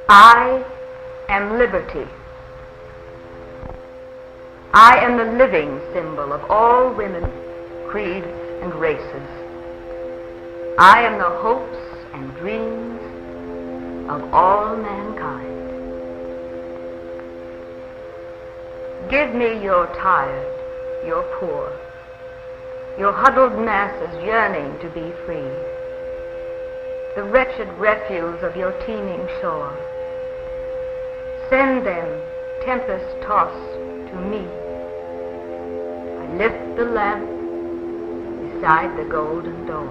I am liberty. I am the living symbol of all women, creeds, and races. I am the hopes and dreams of all mankind. Give me your tired, your poor, your huddled masses yearning to be free, the wretched refuse of your teeming shore. Send them, tempest-tossed, to me. I lift the lamp beside the golden door.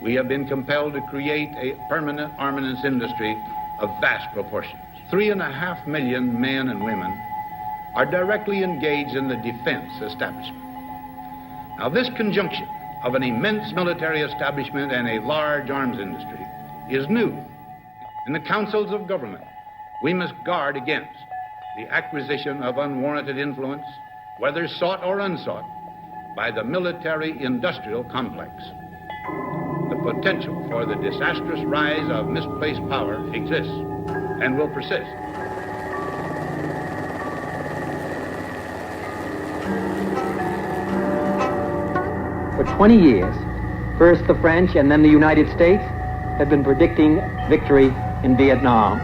We have been compelled to create a permanent armaments industry of vast proportions. 3.5 million men and women are directly engaged in the defense establishment. Now, this conjunction of an immense military establishment and a large arms industry is new. In the councils of government, we must guard against the acquisition of unwarranted influence, whether sought or unsought, by the military-industrial complex. The potential for the disastrous rise of misplaced power exists and will persist. For 20 years, first the French and then the United States had been predicting victory in Vietnam.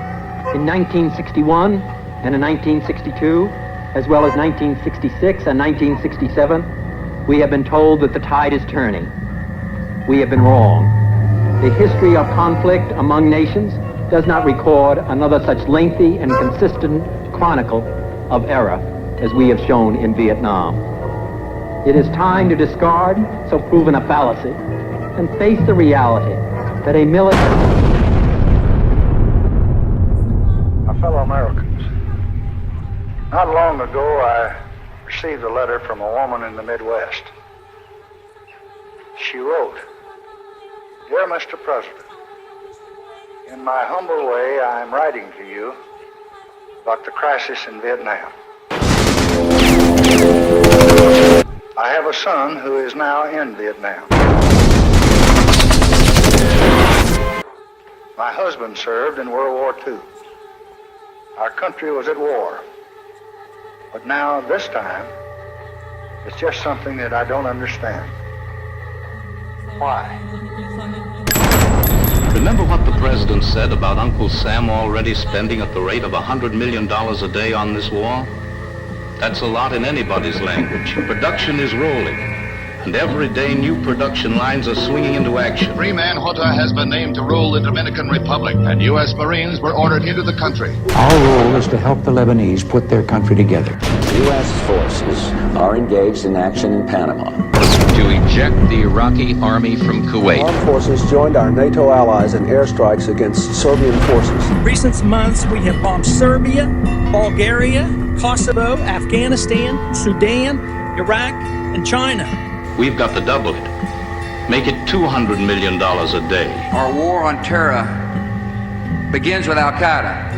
In 1961 and in 1962, as well as 1966 and 1967, we have been told that the tide is turning. We have been wrong. The history of conflict among nations does not record another such lengthy and consistent chronicle of error as we have shown in Vietnam. It is time to discard so proven a fallacy and face the reality that a military... My fellow Americans, not long ago I received a letter from a woman in the Midwest. She wrote, "Dear Mr. President, in my humble way I am writing to you about the crisis in Vietnam. I have a son who is now in Vietnam. My husband served in World War II. Our country was at war. But now, this time, it's just something that I don't understand. Why?" Remember what the president said about Uncle Sam already spending at the rate of $100 million a day on this war? That's a lot in anybody's language. Production is rolling, and every day new production lines are swinging into action. Freeman Hota has been named to rule the Dominican Republic, and U.S. Marines were ordered into the country. Our role is to help the Lebanese put their country together. U.S. forces are engaged in action in Panama. To eject the Iraqi army from Kuwait. Armed forces joined our NATO allies in airstrikes against Serbian forces. Recent months we have bombed Serbia, Bulgaria, Kosovo, Afghanistan, Sudan, Iraq, and China. We've got to double it. Make it $200 million a day. Our war on terror begins with Al-Qaeda,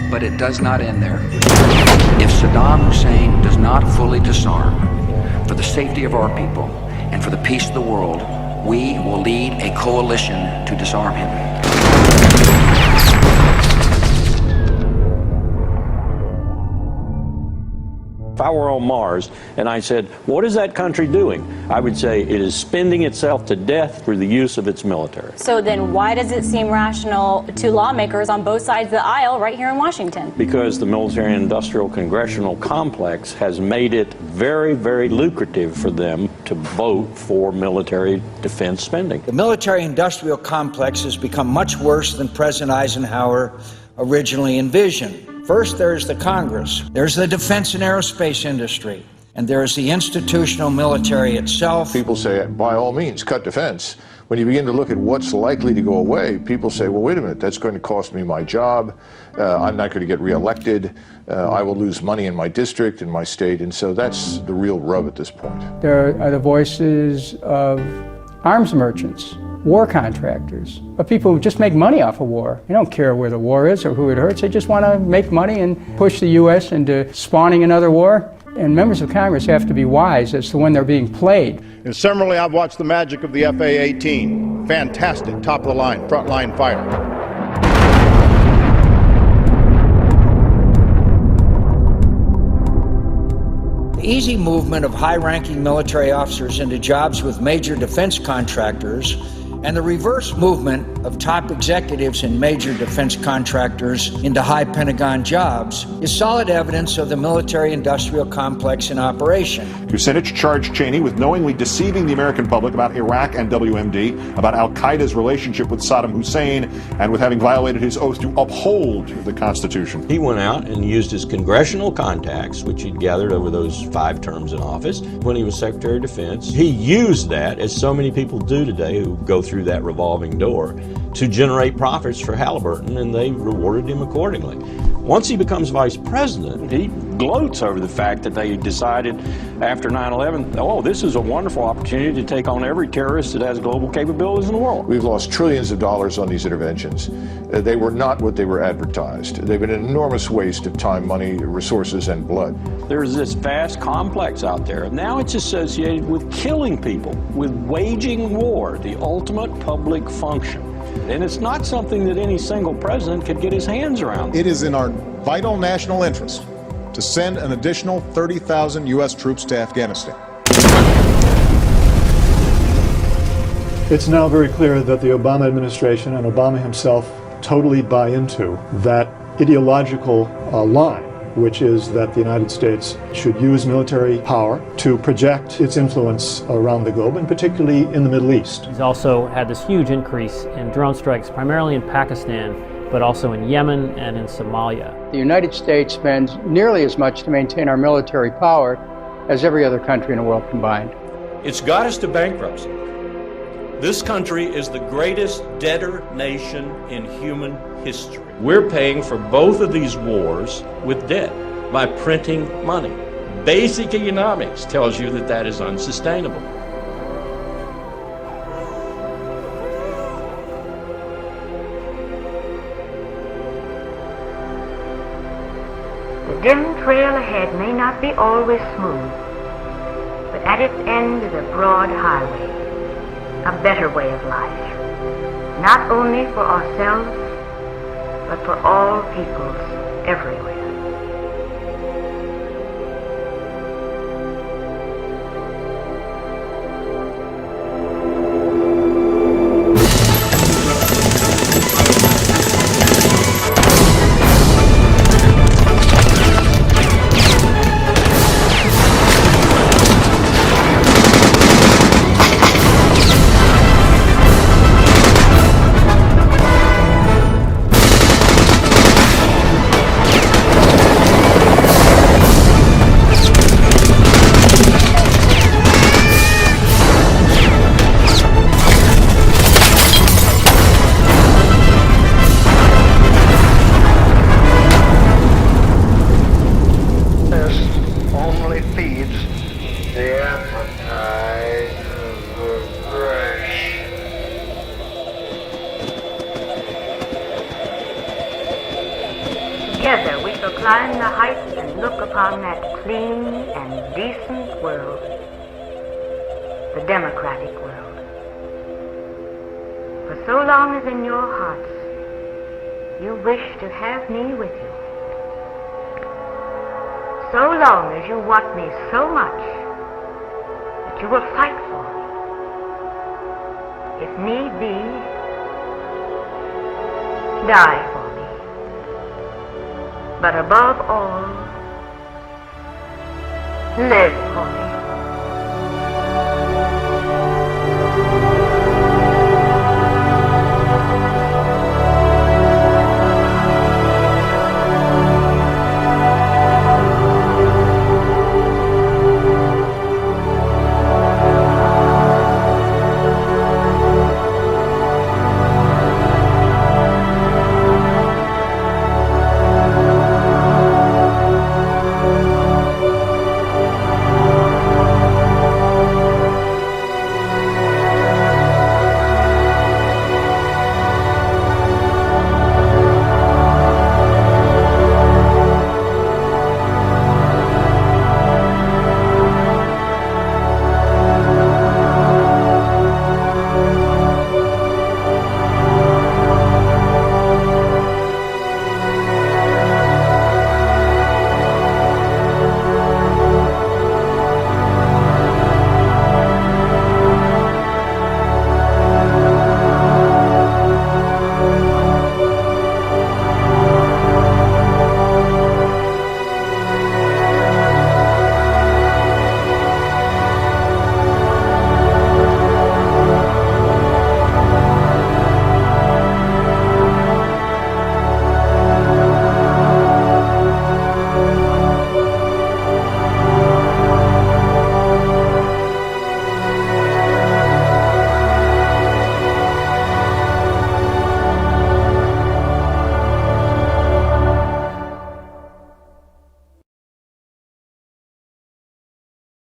but it does not end there. If Saddam Hussein does not fully disarm, for the safety of our people and for the peace of the world, we will lead a coalition to disarm him. If I were on Mars and I said, what is that country doing? I would say it is spending itself to death through the use of its military. So then why does it seem rational to lawmakers on both sides of the aisle right here in Washington? Because the military-industrial congressional complex has made it very, very lucrative for them to vote for military defense spending. The military-industrial complex has become much worse than President Eisenhower originally envisioned. First, there's the Congress, there's the defense and aerospace industry, and there's the institutional military itself. People say, by all means, cut defense. When you begin to look at what's likely to go away, people say, well, wait a minute, that's going to cost me my job. I'm not going to get reelected. I will lose money in my district, in my state, and so that's the real rub at this point. There are the voices of arms merchants, war contractors, of people who just make money off of war. They don't care where the war is or who it hurts. They just want to make money and push the U.S. into spawning another war. And members of Congress have to be wise as to when they're being played. And similarly, I've watched the magic of the FA-18. Fantastic, top-of-the-line, front-line fighter. Easy movement of high-ranking military officers into jobs with major defense contractors and the reverse movement of top executives in major defense contractors into high Pentagon jobs is solid evidence of the military-industrial complex in operation. Kucinich charged Cheney with knowingly deceiving the American public about Iraq and WMD, about al-Qaeda's relationship with Saddam Hussein, and with having violated his oath to uphold the Constitution. He went out and used his congressional contacts, which he'd gathered over those 5 terms in office when he was Secretary of Defense. He used that, as so many people do today who go through that revolving door, to generate profits for Halliburton, and they rewarded him accordingly. Once he becomes vice president, he gloats over the fact that they decided after 9/11, oh, this is a wonderful opportunity to take on every terrorist that has global capabilities in the world. We've lost trillions of dollars on these interventions. They were not what they were advertised. They've been an enormous waste of time, money, resources, and blood. There's this vast complex out there. Now it's associated with killing people, with waging war, the ultimate public function. And it's not something that any single president could get his hands around. It is in our vital national interest to send an additional 30,000 U.S. troops to Afghanistan. It's now very clear that the Obama administration and Obama himself totally buy into that ideological line, which is that the United States should use military power to project its influence around the globe, and particularly in the Middle East. He's also had this huge increase in drone strikes, primarily in Pakistan, but also in Yemen and in Somalia. The United States spends nearly as much to maintain our military power as every other country in the world combined. It's got us to bankruptcy. This country is the greatest debtor nation in human history. We're paying for both of these wars with debt by printing money. Basic economics tells you that that is unsustainable. The dim trail ahead may not be always smooth, but at its end is a broad highway, a better way of life, not only for ourselves, but for all peoples everywhere. Together we shall climb the heights and look upon that clean and decent world, the democratic world. For so long as in your hearts you wish to have me with you, so long as you want me so much that you will fight for me, if need be, die for me. But above all, live for me.